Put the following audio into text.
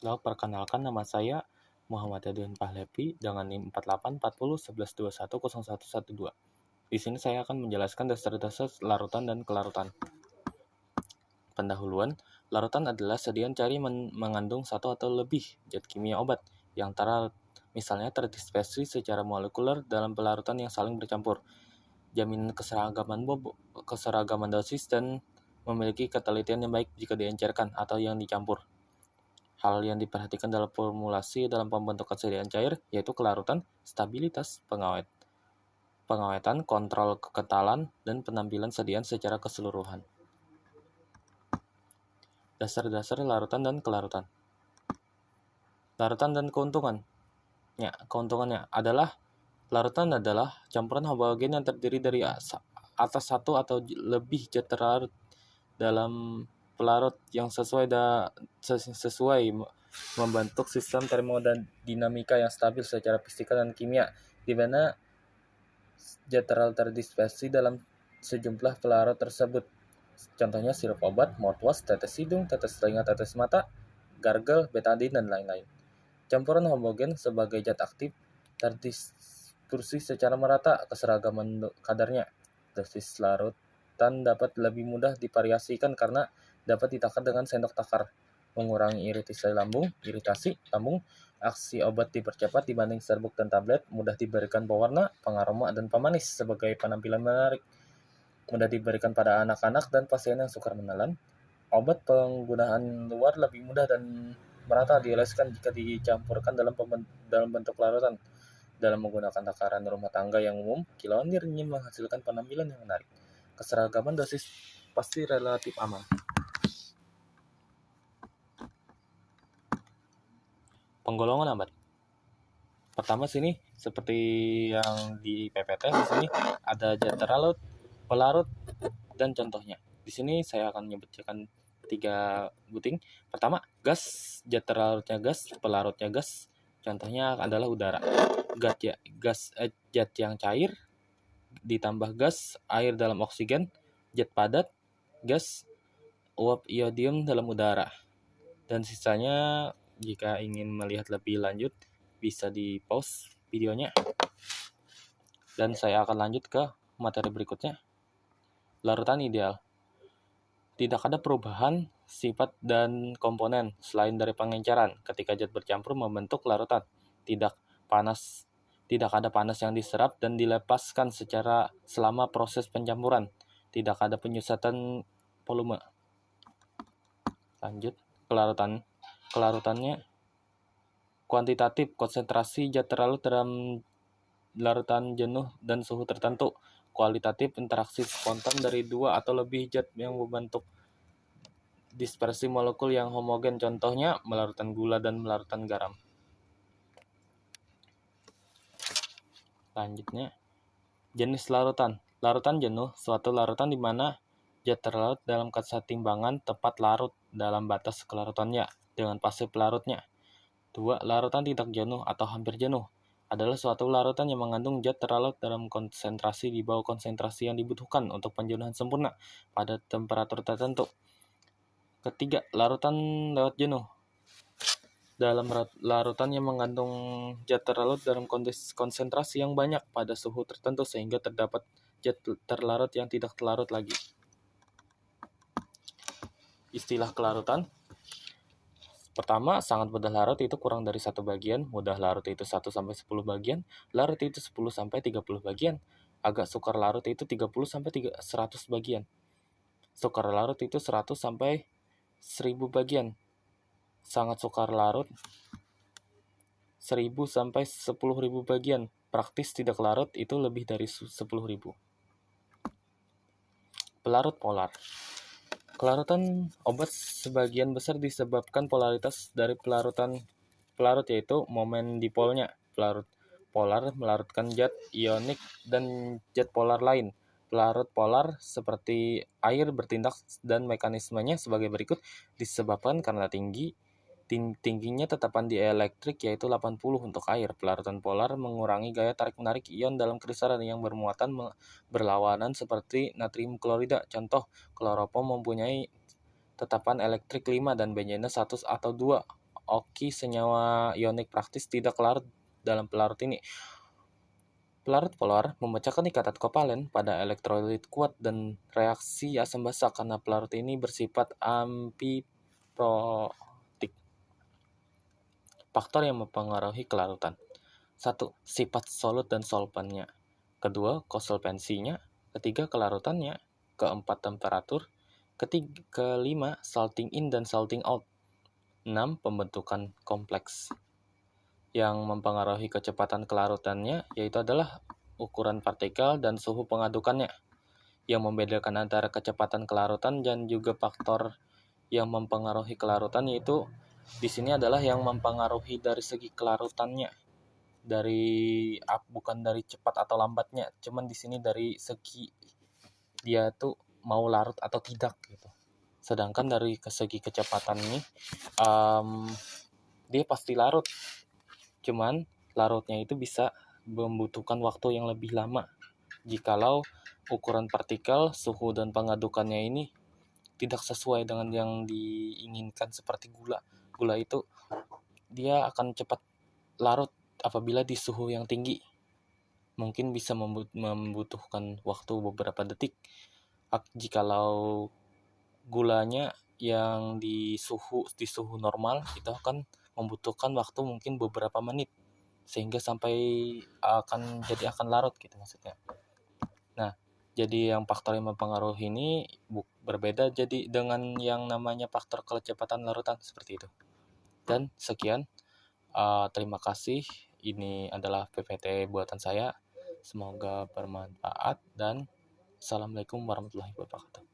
Halo, perkenalkan nama saya Muhammad Edwin Pahlevi dengan NIM 484011210112. Di sini saya akan menjelaskan dasar-dasar larutan dan kelarutan. Pendahuluan, larutan adalah sediaan cair mengandung satu atau lebih zat kimia obat yang misalnya terdispersi secara molekuler dalam pelarutan yang saling bercampur. Jaminan keseragaman dosis dan memiliki ketelitian yang baik jika diencerkan atau yang dicampur. Hal yang diperhatikan dalam formulasi dalam pembentukan sediaan cair yaitu kelarutan, stabilitas, pengawetan, kontrol kekentalan, dan penampilan sediaan secara keseluruhan. Dasar-dasar larutan dan kelarutan. Larutan dan keuntungan. Keuntungannya adalah larutan adalah campuran homogen yang terdiri dari atas satu atau lebih zat terlarut dalam pelarut yang sesuai membentuk sistem termodinamika yang stabil secara fisika dan kimia, di mana zat terlarut terdispersi dalam sejumlah pelarut tersebut. Contohnya sirup obat, mouthwash, tetes hidung, tetes telinga, tetes mata, gargle, betadine, dan lain-lain. Campuran homogen sebagai zat aktif terdispersi secara merata keseragaman kadarnya. Dosis larutan dapat lebih mudah divariasikan karena dapat ditakar dengan sendok takar, mengurangi iritasi lambung, aksi obat dipercepat dibanding serbuk dan tablet, mudah diberikan pewarna, pengaroma, dan pemanis sebagai penampilan menarik, mudah diberikan pada anak-anak dan pasien yang sukar menelan. Obat penggunaan luar lebih mudah dan merata dioleskan jika dicampurkan dalam bentuk larutan. Dalam menggunakan takaran rumah tangga yang umum, kilauan ingin menghasilkan penampilan yang menarik. Keseragaman dosis pasti relatif aman. Penggolongan obat. Pertama sini seperti yang di PPT di sini ada zat terlarut, pelarut, dan contohnya. Di sini saya akan menyebutkan 3 buting. Pertama, gas, zat terlarutnya gas, pelarutnya gas. Contohnya adalah udara. Zat yang cair ditambah gas, air dalam oksigen, zat padat, gas, uap iodium dalam udara. Dan sisanya jika ingin melihat lebih lanjut bisa di pause videonya. Dan saya akan lanjut ke materi berikutnya. Larutan ideal. Tidak ada perubahan sifat dan komponen selain dari pengenceran ketika zat bercampur membentuk larutan. Tidak ada panas yang diserap dan dilepaskan selama proses pencampuran. Tidak ada penyusatan volume. Lanjut, kelarutannya kuantitatif, konsentrasi zat terlarut dalam larutan jenuh dan suhu tertentu. Kualitatif, interaksi spontan dari 2 atau lebih zat yang membentuk dispersi molekul yang homogen, contohnya melarutan gula dan melarutan garam. Lanjutnya, jenis larutan. Larutan jenuh, suatu larutan di mana zat terlarut dalam kesetimbangan tepat larut dalam batas kelarutannya dengan fase pelarutnya. 2. Larutan tidak jenuh atau hampir jenuh adalah suatu larutan yang mengandung zat terlarut dalam konsentrasi di bawah konsentrasi yang dibutuhkan untuk penjenuhan sempurna pada temperatur tertentu. Ketiga, larutan lewat jenuh. Dalam larutan yang mengandung zat terlarut dalam konsentrasi yang banyak pada suhu tertentu sehingga terdapat zat terlarut yang tidak terlarut lagi. Istilah kelarutan. Pertama, sangat mudah larut itu kurang dari 1 bagian, mudah larut itu 1-10 bagian, larut itu 10-30 bagian, agak sukar larut itu 30-100 bagian. Sukar larut itu 100-1000 bagian. Sangat sukar larut 1000-10.000 bagian. Praktis tidak larut itu lebih dari 10.000. Pelarut polar. Kelarutan obat sebagian besar disebabkan polaritas dari pelarut, yaitu momen dipolnya. Pelarut polar melarutkan zat ionik dan zat polar lain. Pelarut polar seperti air bertindak dan mekanismenya sebagai berikut. Disebabkan karena tingginya tetapan dielektrik yaitu 80 untuk air. Pelarutan polar mengurangi gaya tarik-menarik ion dalam kristalan yang bermuatan berlawanan seperti natrium klorida. Contoh, kloropom mempunyai tetapan elektrik 5 dan benzena 1 atau 2. oki senyawa ionik praktis tidak larut dalam pelarut ini. Pelarut polar memecahkan ikatan kovalen pada elektrolit kuat dan reaksi asam basa karena pelarut ini bersifat amfiprotik. Faktor yang mempengaruhi kelarutan. 1. Sifat solut dan solvennya. Kedua, konsolvensinya. Ketiga, kelarutannya. Keempat, temperatur. Kelima, salting in dan salting out. 6. Pembentukan kompleks. Yang mempengaruhi kecepatan kelarutannya yaitu adalah ukuran partikel dan suhu pengadukannya. Yang membedakan antara kecepatan kelarutan dan juga faktor yang mempengaruhi kelarutan yaitu di sini adalah yang mempengaruhi dari segi kelarutannya, bukan dari cepat atau lambatnya, cuman di sini dari segi dia tuh mau larut atau tidak gitu. Sedangkan dari segi kecepatan ini dia pasti larut, cuman larutnya itu bisa membutuhkan waktu yang lebih lama jikalau ukuran partikel, suhu dan pengadukannya ini tidak sesuai dengan yang diinginkan seperti gula. Gula itu dia akan cepat larut apabila di suhu yang tinggi. Mungkin bisa membutuhkan waktu beberapa detik. Jikalau gulanya yang di suhu normal itu akan membutuhkan waktu mungkin beberapa menit sehingga sampai akan larut gitu maksudnya. Nah, jadi yang faktor yang mempengaruhi ini berbeda jadi dengan yang namanya faktor kecepatan larutan seperti itu. Dan sekian, terima kasih. Ini adalah PPT buatan saya. Semoga bermanfaat dan Assalamualaikum warahmatullahi wabarakatuh.